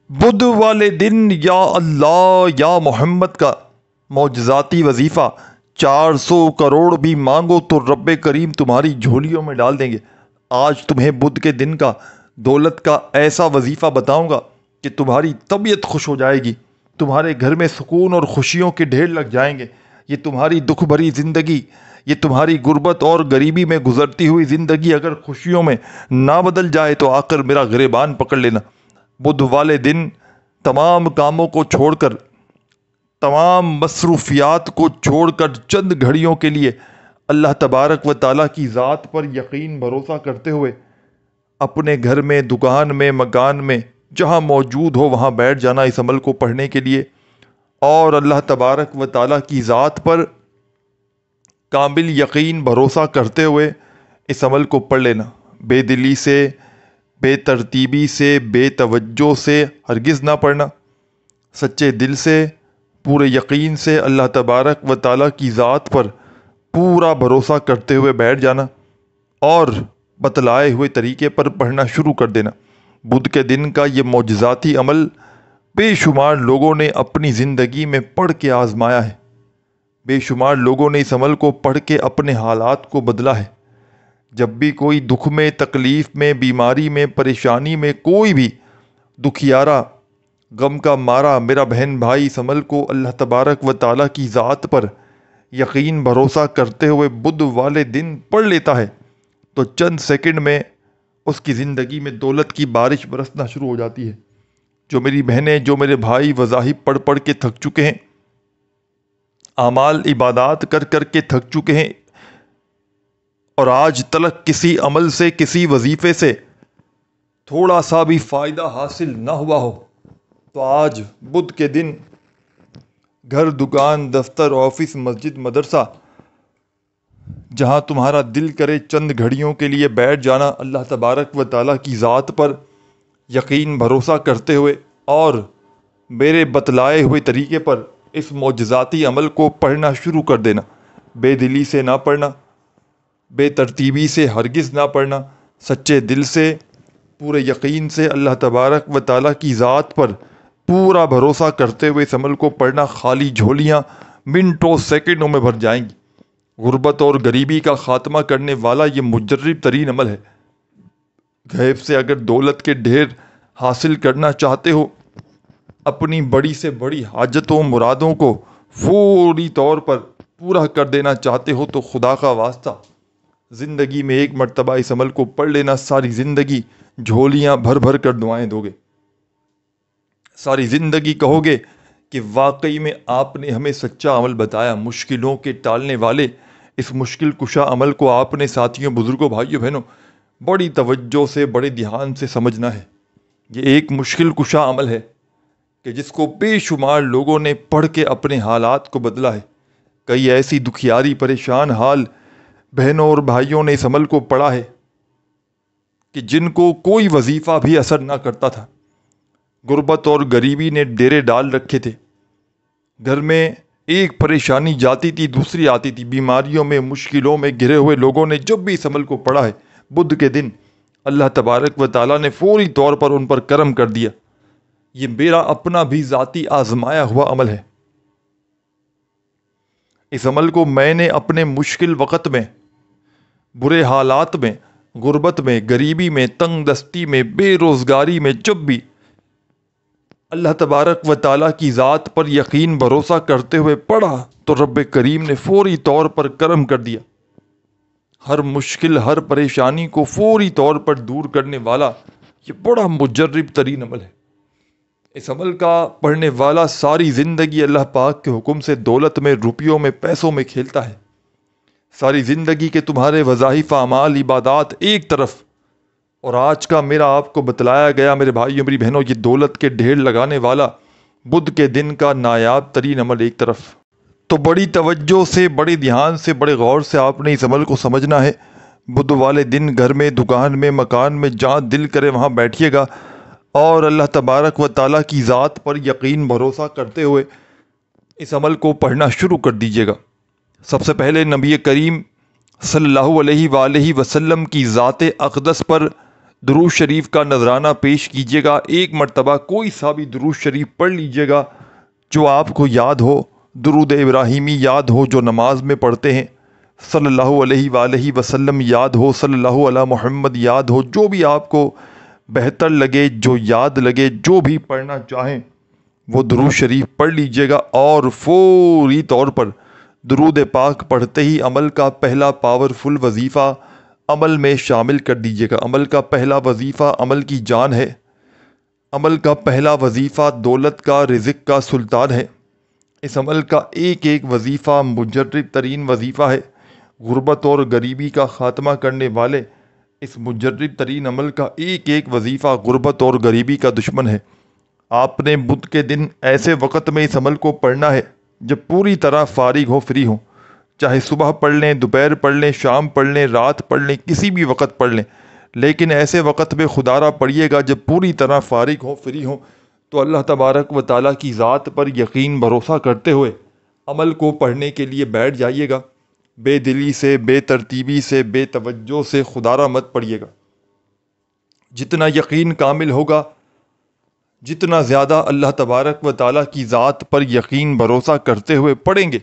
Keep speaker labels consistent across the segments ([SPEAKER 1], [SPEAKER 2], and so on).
[SPEAKER 1] بدھ والے دن یا اللہ یا محمد کا معجزاتی وظیفہ 400 کروڑ بھی مانگو تو رب کریم تمہاری جھولیوں میں ڈال دیں گے۔ آج تمہیں بدھ کے دن کا دولت کا ایسا وظیفہ بتاؤں گا کہ تمہاری طبیعت خوش ہو جائے گی، تمہارے گھر میں سکون اور خوشیوں کے ڈھیر لگ جائیں گے۔ یہ تمہاری دکھ بھری زندگی، یہ تمہاری غربت اور غریبی میں گزرتی ہوئی زندگی اگر خوشیوں میں نہ بدل جائے تو آ کر میرا گریبان پکڑ لینا۔ بدھ والے دن تمام کاموں کو چھوڑ کر، تمام مصروفیات کو چھوڑ کر چند گھڑیوں کے لیے اللہ تبارک و تعالیٰ کی ذات پر یقین بھروسہ کرتے ہوئے اپنے گھر میں، دکان میں، مکان میں جہاں موجود ہو وہاں بیٹھ جانا اس عمل کو پڑھنے کے لیے، اور اللہ تبارک و تعالیٰ کی ذات پر کامل یقین بھروسہ کرتے ہوئے اس عمل کو پڑھ لینا۔ بے دلی سے، بے ترتیبی سے، بے توجہ سے ہرگز نہ پڑھنا، سچے دل سے، پورے یقین سے اللہ تبارک و تعالیٰ کی ذات پر پورا بھروسہ کرتے ہوئے بیٹھ جانا اور بتلائے ہوئے طریقے پر پڑھنا شروع کر دینا۔ بدھ کے دن کا یہ معجزاتی عمل بے شمار لوگوں نے اپنی زندگی میں پڑھ کے آزمایا ہے، بے شمار لوگوں نے اس عمل کو پڑھ کے اپنے حالات کو بدلا ہے۔ جب بھی کوئی دکھ میں، تکلیف میں، بیماری میں، پریشانی میں، کوئی بھی دکھیارا، غم کا مارا میرا بہن بھائی اس عمل کو اللہ تبارک و تعالیٰ کی ذات پر یقین بھروسہ کرتے ہوئے بدھ والے دن پڑھ لیتا ہے تو چند سیکنڈ میں اس کی زندگی میں دولت کی بارش برسنا شروع ہو جاتی ہے۔ جو میری بہنیں، جو میرے بھائی وظائف پڑھ پڑھ کے تھک چکے ہیں، اعمال عبادات کر کر کے تھک چکے ہیں، اور آج تلک کسی عمل سے، کسی وظیفے سے تھوڑا سا بھی فائدہ حاصل نہ ہوا ہو، تو آج بدھ کے دن گھر، دکان، دفتر، آفس، مسجد، مدرسہ جہاں تمہارا دل کرے چند گھڑیوں کے لیے بیٹھ جانا اللہ تبارک و تعالیٰ کی ذات پر یقین بھروسہ کرتے ہوئے اور میرے بتلائے ہوئے طریقے پر اس معجزاتی عمل کو پڑھنا شروع کر دینا۔ بے دلی سے نہ پڑھنا، بے ترتیبی سے ہرگز نہ پڑھنا، سچے دل سے، پورے یقین سے اللہ تبارک و تعالیٰ کی ذات پر پورا بھروسہ کرتے ہوئے اس عمل کو پڑھنا۔ خالی جھولیاں منٹوں سیکنڈوں میں بھر جائیں گی۔ غربت اور غریبی کا خاتمہ کرنے والا یہ مجرب ترین عمل ہے۔ غیب سے اگر دولت کے ڈھیر حاصل کرنا چاہتے ہو، اپنی بڑی سے بڑی حاجتوں، مرادوں کو فوری طور پر پورا کر دینا چاہتے ہو تو خدا کا واسطہ زندگی میں ایک مرتبہ اس عمل کو پڑھ لینا، ساری زندگی جھولیاں بھر بھر کر دعائیں دو گے، ساری زندگی کہو گے کہ واقعی میں آپ نے ہمیں سچا عمل بتایا۔ مشکلوں کے ٹالنے والے اس مشکل کشا عمل کو آپ نے ساتھیوں، بزرگوں، بھائیوں، بہنوں بڑی توجہ سے، بڑے دھیان سے سمجھنا ہے۔ یہ ایک مشکل کشا عمل ہے کہ جس کو بے شمار لوگوں نے پڑھ کے اپنے حالات کو بدلا ہے۔ کئی ایسی دکھیاری، پریشان حال بہنوں اور بھائیوں نے اس عمل کو پڑھا ہے کہ جن کو کوئی وظیفہ بھی اثر نہ کرتا تھا۔ غربت اور غریبی نے ڈیرے ڈال رکھے تھے، گھر میں ایک پریشانی جاتی تھی دوسری آتی تھی، بیماریوں میں، مشکلوں میں گھرے ہوئے لوگوں نے جب بھی اس عمل کو پڑھا ہے بدھ کے دن، اللہ تبارک و تعالیٰ نے فوری طور پر ان پر کرم کر دیا۔ یہ میرا اپنا بھی ذاتی آزمایا ہوا عمل ہے۔ اس عمل کو میں نے اپنے مشکل وقت میں، برے حالات میں، غربت میں، غریبی میں، تنگ دستی میں، بے روزگاری میں جب بھی اللہ تبارک و تعالیٰ کی ذات پر یقین بھروسہ کرتے ہوئے پڑھا تو رب کریم نے فوری طور پر کرم کر دیا۔ ہر مشکل، ہر پریشانی کو فوری طور پر دور کرنے والا یہ بڑا مجرب ترین عمل ہے۔ اس عمل کا پڑھنے والا ساری زندگی اللہ پاک کے حکم سے دولت میں، روپیوں میں، پیسوں میں کھیلتا ہے۔ ساری زندگی کے تمہارے وظائف، اعمال، عبادات ایک طرف، اور آج کا میرا آپ کو بتلایا گیا میرے بھائیوں، میری بہنوں، یہ دولت کے ڈھیر لگانے والا بدھ کے دن کا نایاب ترین عمل ایک طرف۔ تو بڑی توجہ سے، بڑے دھیان سے، بڑے غور سے آپ نے اس عمل کو سمجھنا ہے۔ بدھ والے دن گھر میں، دکان میں، مکان میں جہاں دل کرے وہاں بیٹھیے گا اور اللہ تبارک و تعالیٰ کی ذات پر یقین بھروسہ کرتے ہوئے اس عمل کو پڑھنا شروع کر دیجیے گا۔ سب سے پہلے نبی کریم صلی اللہ علیہ وآلہ وسلم کی ذات اقدس پر درود شریف کا نذرانہ پیش کیجیے گا، ایک مرتبہ کوئی سا بھی درود شریف پڑھ لیجیے گا جو آپ کو یاد ہو، درود ابراہیمی یاد ہو جو نماز میں پڑھتے ہیں، صلی اللہ علیہ وآلہ وسلم یاد ہو، صلی اللہ علی محمد یاد ہو، جو بھی آپ کو بہتر لگے، جو یاد لگے، جو بھی پڑھنا چاہیں وہ درود شریف پڑھ لیجیے گا، اور فوری طور پر درود پاک پڑھتے ہی عمل کا پہلا پاورفل وظیفہ عمل میں شامل کر دیجیے گا۔ عمل کا پہلا وظیفہ عمل کی جان ہے، عمل کا پہلا وظیفہ دولت کا، رزق کا سلطان ہے۔ اس عمل کا ایک ایک وظیفہ مجرب ترین وظیفہ ہے، غربت اور غریبی کا خاتمہ کرنے والے اس مجرب ترین عمل کا ایک ایک وظیفہ غربت اور غریبی کا دشمن ہے۔ آپ نے بدھ کے دن ایسے وقت میں اس عمل کو پڑھنا ہے جب پوری طرح فارغ ہو، فری ہو، چاہے صبح پڑھ لیں، دوپہر پڑھ لیں، شام پڑھ لیں، رات پڑھ لیں، کسی بھی وقت پڑھ لیں، لیکن ایسے وقت میں خدا را پڑھیے گا جب پوری طرح فارغ ہو، فری ہو، تو اللہ تبارک و تعالیٰ کی ذات پر یقین بھروسہ کرتے ہوئے عمل کو پڑھنے کے لیے بیٹھ جائیے گا۔ بے دلی سے، بے ترتیبی سے، بے توجہ سے خدا را مت پڑھیے گا۔ جتنا یقین کامل ہوگا، جتنا زیادہ اللہ تبارک و تعالیٰ کی ذات پر یقین بھروسہ کرتے ہوئے پڑھیں گے،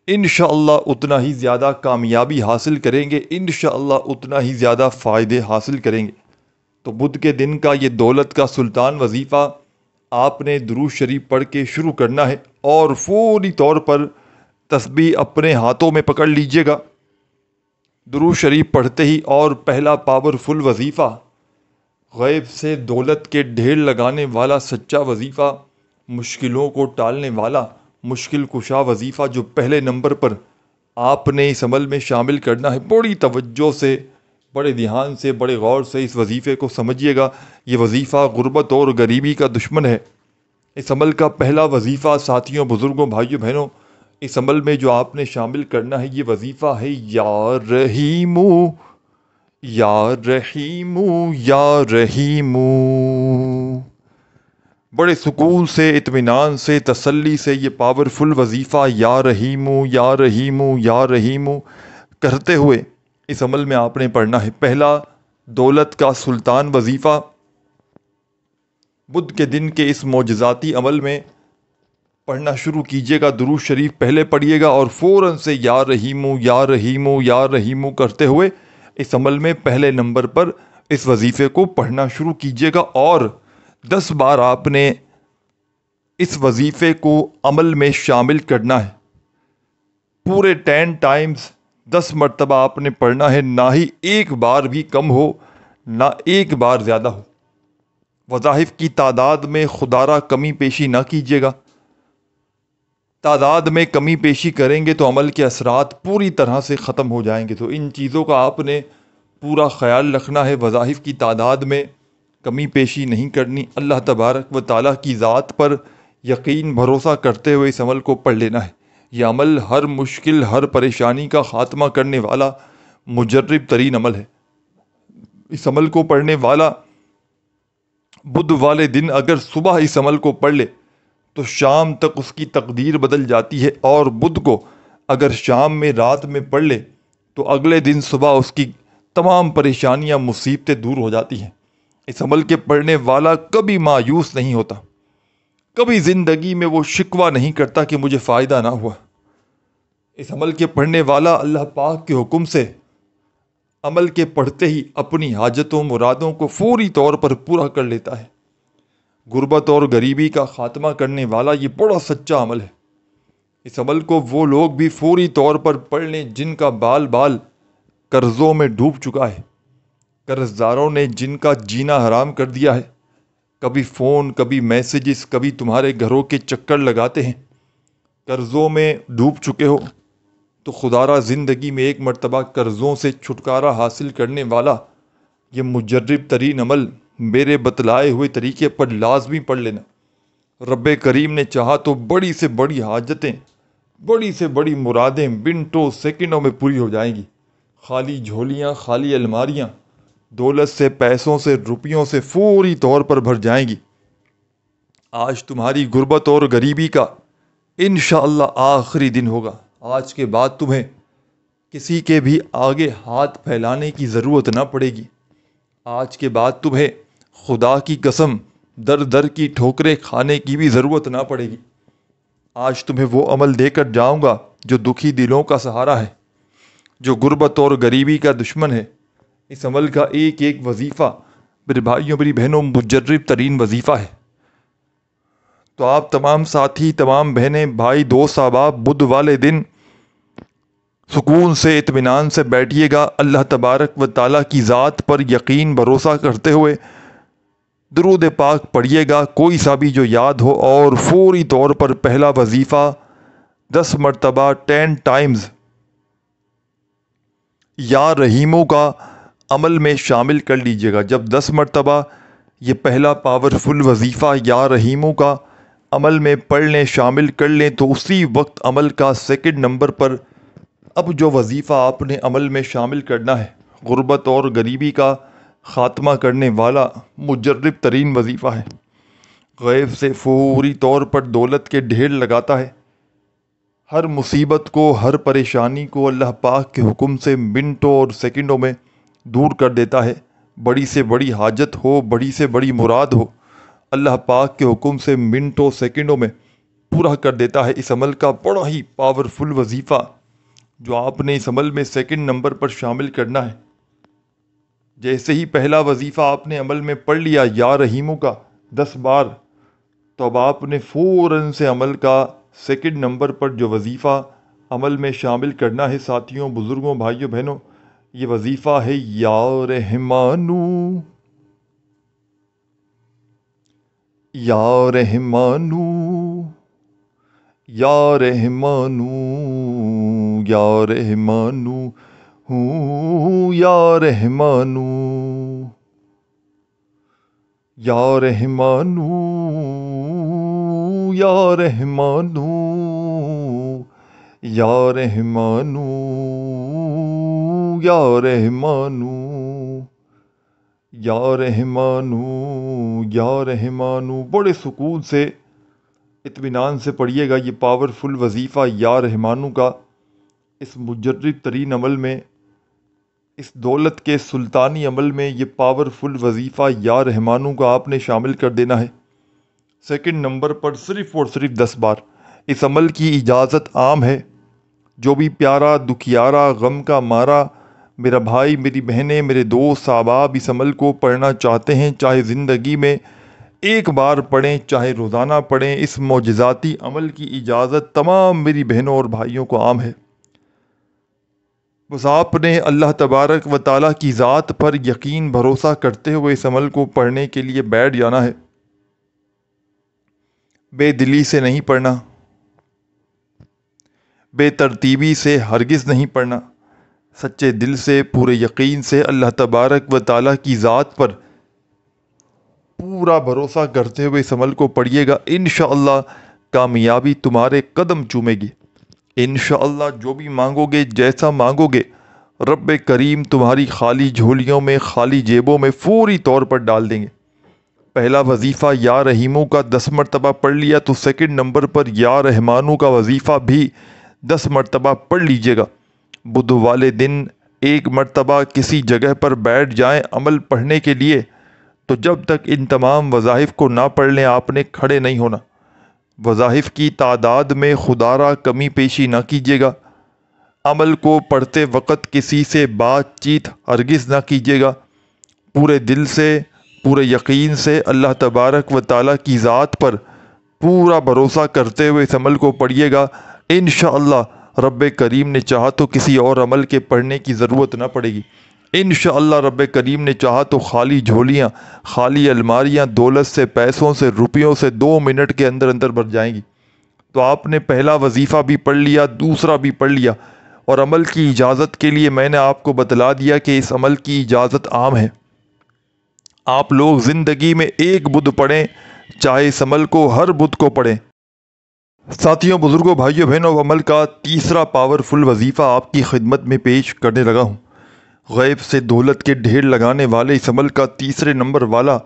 [SPEAKER 1] انشاءاللہ اتنا ہی زیادہ کامیابی حاصل کریں گے، انشاءاللہ اتنا ہی زیادہ فائدے حاصل کریں گے۔ تو بدھ کے دن کا یہ دولت کا سلطان وظیفہ آپ نے درود شریف پڑھ کے شروع کرنا ہے، اور فوری طور پر تسبیح اپنے ہاتھوں میں پکڑ لیجئے گا درود شریف پڑھتے ہی، اور پہلا پاورفل وظیفہ، غیب سے دولت کے ڈھیر لگانے والا سچا وظیفہ، مشکلوں کو ٹالنے والا مشکل کشا وظیفہ جو پہلے نمبر پر آپ نے اس عمل میں شامل کرنا ہے، بڑی توجہ سے، بڑے دھیان سے، بڑے غور سے اس وظیفے کو سمجھیے گا۔ یہ وظیفہ غربت اور غریبی کا دشمن ہے۔ اس عمل کا پہلا وظیفہ ساتھیوں، بزرگوں، بھائیوں، بہنوں، اس عمل میں جو آپ نے شامل کرنا ہے یہ وظیفہ ہے یا رحیمو، یا رحیمو، یا رحیمو۔ بڑے سکون سے، اطمینان سے، تسلی سے یہ پاورفل وظیفہ یا رحیمو، یا رحیمو، یا رحیمو کرتے ہوئے اس عمل میں آپ نے پڑھنا ہے۔ پہلا دولت کا سلطان وظیفہ بدھ کے دن کے اس معجزاتی عمل میں پڑھنا شروع کیجیے گا۔ درود شریف پہلے پڑھیے گا اور فوراً سے یا رحیمو، یا رحیمو، یا رحیمو کرتے ہوئے اس عمل میں پہلے نمبر پر اس وظیفے کو پڑھنا شروع کیجیے گا، اور 10 بار آپ نے اس وظیفے کو عمل میں شامل کرنا ہے۔ پورے 10 ٹائمز 10 مرتبہ آپ نے پڑھنا ہے، نہ ہی ایک بار بھی کم ہو، نہ ایک بار زیادہ ہو۔ وظائف کی تعداد میں خدا را کمی پیشی نہ کیجیے گا۔ تعداد میں کمی پیشی کریں گے تو عمل کے اثرات پوری طرح سے ختم ہو جائیں گے۔ تو ان چیزوں کا آپ نے پورا خیال رکھنا ہے۔ وظائف کی تعداد میں کمی پیشی نہیں کرنی، اللہ تبارک و تعالیٰ کی ذات پر یقین بھروسہ کرتے ہوئے اس عمل کو پڑھ لینا ہے۔ یہ عمل ہر مشکل، ہر پریشانی کا خاتمہ کرنے والا مجرب ترین عمل ہے۔ اس عمل کو پڑھنے والا بدھ والے دن اگر صبح اس عمل کو پڑھ لے تو شام تک اس کی تقدیر بدل جاتی ہے، اور بدھ کو اگر شام میں، رات میں پڑھ لے تو اگلے دن صبح اس کی تمام پریشانیاں، مصیبتیں دور ہو جاتی ہیں۔ اس عمل کے پڑھنے والا کبھی مایوس نہیں ہوتا، کبھی زندگی میں وہ شکوہ نہیں کرتا کہ مجھے فائدہ نہ ہوا۔ اس عمل کے پڑھنے والا اللہ پاک کے حکم سے عمل کے پڑھتے ہی اپنی حاجتوں، مرادوں کو فوری طور پر پورا کر لیتا ہے۔ غربت اور غریبی کا خاتمہ کرنے والا یہ بڑا سچا عمل ہے۔ اس عمل کو وہ لوگ بھی فوری طور پر پڑھ لیں جن کا بال بال قرضوں میں ڈوب چکا ہے، قرض داروں نے جن کا جینا حرام کر دیا ہے، کبھی فون، کبھی میسیجز، کبھی تمہارے گھروں کے چکر لگاتے ہیں، قرضوں میں ڈوب چکے ہو، تو خدا را زندگی میں ایک مرتبہ قرضوں سے چھٹکارا حاصل کرنے والا یہ مجرب ترین عمل میرے بتلائے ہوئے طریقے پر لازمی پڑھ لینا۔ رب کریم نے چاہا تو بڑی سے بڑی حاجتیں، بڑی سے بڑی مرادیں منٹوں، سیکنڈوں میں پوری ہو جائیں گی۔ خالی جھولیاں، خالی الماریاں دولت سے، پیسوں سے، روپیوں سے فوری طور پر بھر جائیں گی۔ آج تمہاری غربت اور غریبی کا انشاءاللہ آخری دن ہوگا۔ آج کے بعد تمہیں کسی کے بھی آگے ہاتھ پھیلانے کی ضرورت نہ پڑے گی۔ آج کے بعد تمہیں خدا کی قسم در در کی ٹھوکریں کھانے کی بھی ضرورت نہ پڑے گی۔ آج تمہیں وہ عمل دے کر جاؤں گا جو دکھی دلوں کا سہارا ہے، جو غربت اور غریبی کا دشمن ہے۔ اس عمل کا ایک ایک وظیفہ میرے بھائیوں میری بہنوں مجرب ترین وظیفہ ہے۔ تو آپ تمام ساتھی، تمام بہنیں، بھائی، دوست، احباب بدھ والے دن سکون سے اطمینان سے بیٹھیے گا، اللہ تبارک و تعالیٰ کی ذات پر یقین بھروسہ کرتے ہوئے درود پاک پڑھیے گا کوئی سا بھی جو یاد ہو، اور فوری طور پر پہلا وظیفہ 10 مرتبہ 10 ٹائمز یا رحیموں کا عمل میں شامل کر لیجئے گا۔ جب 10 مرتبہ یہ پہلا پاورفل وظیفہ یا رحیموں کا عمل میں پڑھ لیں، شامل کر لیں، تو اسی وقت عمل کا سیکنڈ نمبر پر اب جو وظیفہ آپ نے عمل میں شامل کرنا ہے، غربت اور غریبی کا خاتمہ کرنے والا مجرب ترین وظیفہ ہے۔ غیب سے فوری طور پر دولت کے ڈھیر لگاتا ہے، ہر مصیبت کو، ہر پریشانی کو اللہ پاک کے حکم سے منٹوں اور سیکنڈوں میں دور کر دیتا ہے۔ بڑی سے بڑی حاجت ہو، بڑی سے بڑی مراد ہو، اللہ پاک کے حکم سے منٹوں سیکنڈوں میں پورا کر دیتا ہے۔ اس عمل کا بڑا ہی پاورفل وظیفہ جو آپ نے اس عمل میں سیکنڈ نمبر پر شامل کرنا ہے، جیسے ہی پہلا وظیفہ آپ نے عمل میں پڑھ لیا یا رحیموں کا 10 بار، تو اب آپ نے فوراً سے عمل کا سیکنڈ نمبر پر جو وظیفہ عمل میں شامل کرنا ہے، ساتھیوں، بزرگوں، بھائیوں، بہنوں، یہ وظیفہ ہے یا رحمانو یا رحمانو یا رحمانو یا رحمانو یا رحمانو یا رحمانو یا رحمانو یا رحمانو یا رحمانو یا رحمانو یا رحمانو۔ بڑے سکون سے اطمینان سے پڑھیے گا یہ پاورفل وظیفہ یا رحمانو کا۔ اس مجرب ترین عمل میں، اس دولت کے سلطانی عمل میں یہ پاورفل وظیفہ یا رحمانو کا آپ نے شامل کر دینا ہے سیکنڈ نمبر پر صرف اور صرف 10 بار۔ اس عمل کی اجازت عام ہے، جو بھی پیارا، دکھیارا، غم کا مارا میرا بھائی، میری بہنیں، میرے دوست، احباب اس عمل کو پڑھنا چاہتے ہیں، چاہے زندگی میں ایک بار پڑھیں، چاہے روزانہ پڑھیں، اس معجزاتی عمل کی اجازت تمام میری بہنوں اور بھائیوں کو عام ہے۔ بس آپ نے اللہ تبارک و تعالیٰ کی ذات پر یقین بھروسہ کرتے ہوئے اس عمل کو پڑھنے کے لیے بیٹھ جانا ہے۔ بے دلی سے نہیں پڑھنا، بے ترتیبی سے ہرگز نہیں پڑھنا، سچے دل سے، پورے یقین سے اللہ تبارک و تعالیٰ کی ذات پر پورا بھروسہ کرتے ہوئے اس عمل کو پڑھیے گا۔ انشاءاللہ کامیابی تمہارے قدم چومے گی۔ انشاءاللہ جو بھی مانگو گے، جیسا مانگو گے، رب کریم تمہاری خالی جھولیوں میں، خالی جیبوں میں فوری طور پر ڈال دیں گے۔ پہلا وظیفہ یا رحیموں کا 10 مرتبہ پڑھ لیا تو سیکنڈ نمبر پر یا رحمانوں کا وظیفہ بھی 10 مرتبہ پڑھ لیجئے گا۔ بدھ والے دن ایک مرتبہ کسی جگہ پر بیٹھ جائیں عمل پڑھنے کے لیے، تو جب تک ان تمام وظائف کو نہ پڑھ لیں آپ نے کھڑے نہیں ہونا۔ وظائف کی تعداد میں خدا را کمی پیشی نہ کیجیے گا۔ عمل کو پڑھتے وقت کسی سے بات چیت ہرگز نہ کیجیے گا۔ پورے دل سے، پورے یقین سے اللہ تبارک و تعالیٰ کی ذات پر پورا بھروسہ کرتے ہوئے اس عمل کو پڑھیے گا۔ انشاءاللہ رب کریم نے چاہا تو کسی اور عمل کے پڑھنے کی ضرورت نہ پڑے گی۔ انشاءاللہ رب کریم نے چاہا تو خالی جھولیاں، خالی الماریاں دولت سے، پیسوں سے، روپیوں سے 2 منٹ کے اندر اندر بھر جائیں گی۔ تو آپ نے پہلا وظیفہ بھی پڑھ لیا، دوسرا بھی پڑھ لیا، اور عمل کی اجازت کے لیے میں نے آپ کو بتلا دیا کہ اس عمل کی اجازت عام ہے۔ آپ لوگ زندگی میں ایک بدھ پڑھیں، چاہے اس عمل کو ہر بدھ کو پڑھیں۔ ساتھیوں، بزرگوں، بھائیوں، بہنوں، عمل کا تیسرا پاورفل وظیفہ آپ کی خدمت میں پیش کرنے لگا ہوں۔ غیب سے دولت کے ڈھیر لگانے والے اس عمل کا تیسرے نمبر والا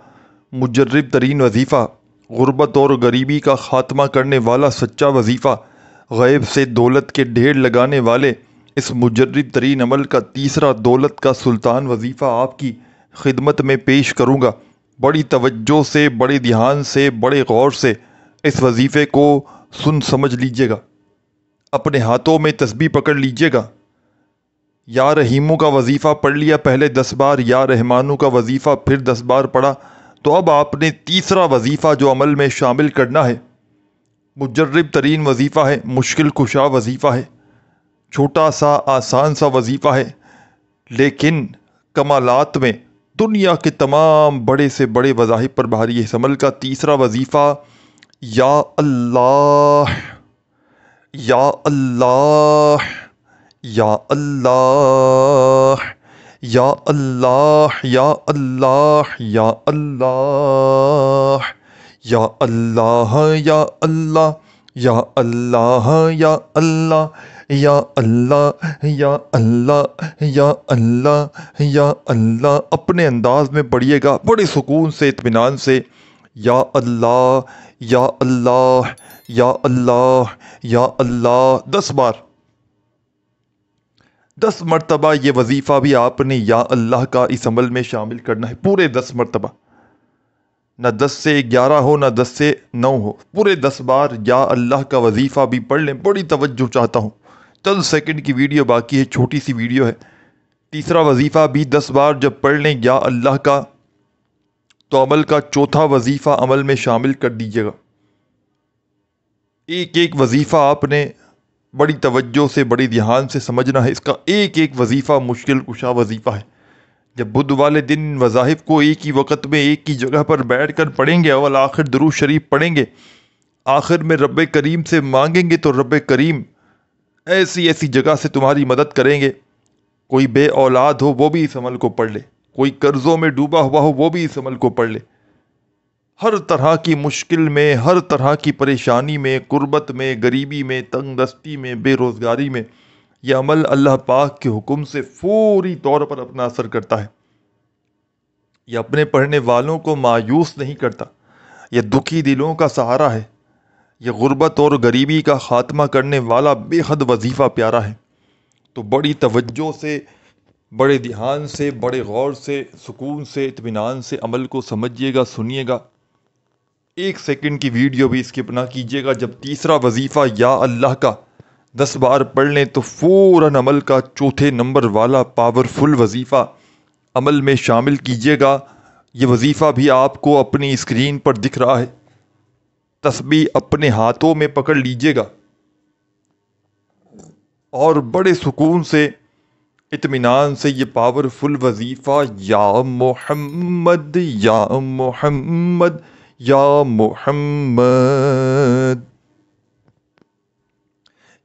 [SPEAKER 1] مجرب ترین وظیفہ، غربت اور غریبی کا خاتمہ کرنے والا سچا وظیفہ، غیب سے دولت کے ڈھیر لگانے والے اس مجرب ترین عمل کا تیسرا دولت کا سلطان وظیفہ آپ کی خدمت میں پیش کروں گا۔ بڑی توجہ سے، بڑے دھیان سے، بڑے غور سے اس وظیفے کو سن سمجھ لیجیے گا۔ اپنے ہاتھوں میں تسبیح پکڑ لیجیے گا۔ یا رحیموں کا وظیفہ پڑھ لیا پہلے 10 بار، یا رحمانوں کا وظیفہ پھر 10 بار پڑھا، تو اب آپ نے تیسرا وظیفہ جو عمل میں شامل کرنا ہے، مجرب ترین وظیفہ ہے، مشکل کشا وظیفہ ہے، چھوٹا سا آسان سا وظیفہ ہے، لیکن کمالات میں دنیا کے تمام بڑے سے بڑے وظائف پر بھاری ہے۔ اس عمل کا تیسرا وظیفہ یا اللہ، یا اللہ، یا اللہ، یا اللہ، یا اللہ، یا اللہ، یا اللہ، یا اللہ، یا اللہ، یا اللہ، یا اللہ، یا اللہ، یا اللہ، یا اللہ۔ اپنے انداز میں پڑھیے گا، بڑے سکون سے، اطمینان سے، یا اللہ، یا اللہ، یا اللہ، یا اللہ 10 بار، 10 مرتبہ یہ وظیفہ بھی آپ نے یا اللہ کا اس عمل میں شامل کرنا ہے، پورے 10 مرتبہ، نہ 10 سے 11 ہو، نہ 10 سے 9 ہو، پورے 10 بار یا اللہ کا وظیفہ بھی پڑھ لیں۔ بڑی توجہ چاہتا ہوں، چند سیکنڈ کی ویڈیو باقی ہے، چھوٹی سی ویڈیو ہے۔ تیسرا وظیفہ بھی 10 بار جب پڑھ لیں یا اللہ کا، تو عمل کا چوتھا وظیفہ عمل میں شامل کر دیجیے گا۔ ایک ایک وظیفہ آپ نے بڑی توجہ سے، بڑی دھیان سے سمجھنا ہے۔ اس کا ایک ایک وظیفہ مشکل کشا وظیفہ ہے۔ جب بدھ والے دن وظائف کو ایک ہی وقت میں ایک ہی جگہ پر بیٹھ کر پڑھیں گے، اول آخر درود شریف پڑھیں گے، آخر میں رب کریم سے مانگیں گے، تو رب کریم ایسی ایسی جگہ سے تمہاری مدد کریں گے۔ کوئی بے اولاد ہو وہ بھی اس عمل کو پڑھ لے، کوئی قرضوں میں ڈوبا ہوا ہو وہ بھی اس عمل کو پڑھ لے۔ ہر طرح کی مشکل میں، ہر طرح کی پریشانی میں، کربت میں، غریبی میں، تنگ دستی میں، بے روزگاری میں، یہ عمل اللہ پاک کے حکم سے فوری طور پر اپنا اثر کرتا ہے۔ یہ اپنے پڑھنے والوں کو مایوس نہیں کرتا، یہ دکھی دلوں کا سہارا ہے، یہ غربت اور غریبی کا خاتمہ کرنے والا بے حد وظیفہ پیارا ہے۔ تو بڑی توجہ سے، بڑے دھیان سے، بڑے غور سے، سکون سے، اطمینان سے عمل کو سمجھیے گا، سنیے گا۔ 1 سیکنڈ کی ویڈیو بھی اسکپ نہ کیجیے گا۔ جب تیسرا وظیفہ یا اللہ کا 10 بار پڑھ لیں تو فوراً عمل کا چوتھے نمبر والا پاورفل وظیفہ عمل میں شامل کیجیے گا۔ یہ وظیفہ بھی آپ کو اپنی اسکرین پر دکھ رہا ہے۔ تسبیح اپنے ہاتھوں میں پکڑ لیجیے گا اور بڑے سکون سے، اطمینان سے یہ پاورفل وظیفہ یا محمد، یا محمد، یا محمد،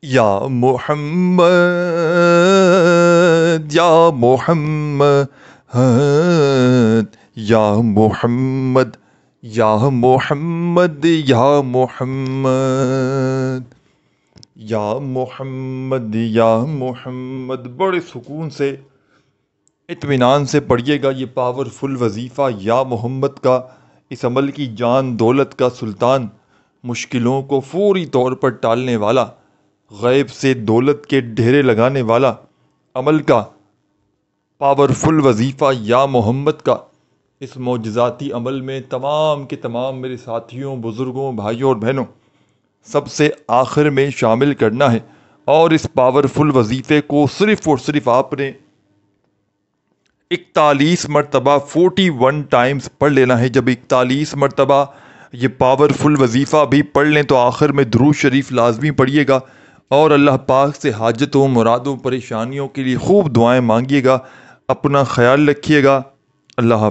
[SPEAKER 1] یا محمد، یا محمد، یا محمد، یا محمد، یا محمد، یا محمد، یا محمد۔ بڑے سکون سے، اطمینان سے پڑھیے گا یہ پاورفل وظیفہ یا محمد کا۔ اس عمل کی جان دولت کا سلطان، مشکلوں کو فوری طور پر ٹالنے والا، غیب سے دولت کے ڈھیرے لگانے والا عمل کا پاورفل وظیفہ یا محمد کا اس معجزاتی عمل میں تمام کے تمام میرے ساتھیوں، بزرگوں، بھائیوں اور بہنوں سب سے آخر میں شامل کرنا ہے۔ اور اس پاورفل وظیفے کو صرف اور صرف آپ نے 41 مرتبہ 41 ٹائمز پڑھ لینا ہے۔ جب 41 مرتبہ یہ پاورفل وظیفہ بھی پڑھ لیں تو آخر میں درود شریف لازمی پڑھیے گا، اور اللہ پاک سے حاجتوں، مرادوں، پریشانیوں کے لیے خوب دعائیں مانگیے گا۔ اپنا خیال رکھیے گا۔ اللہ حافظ۔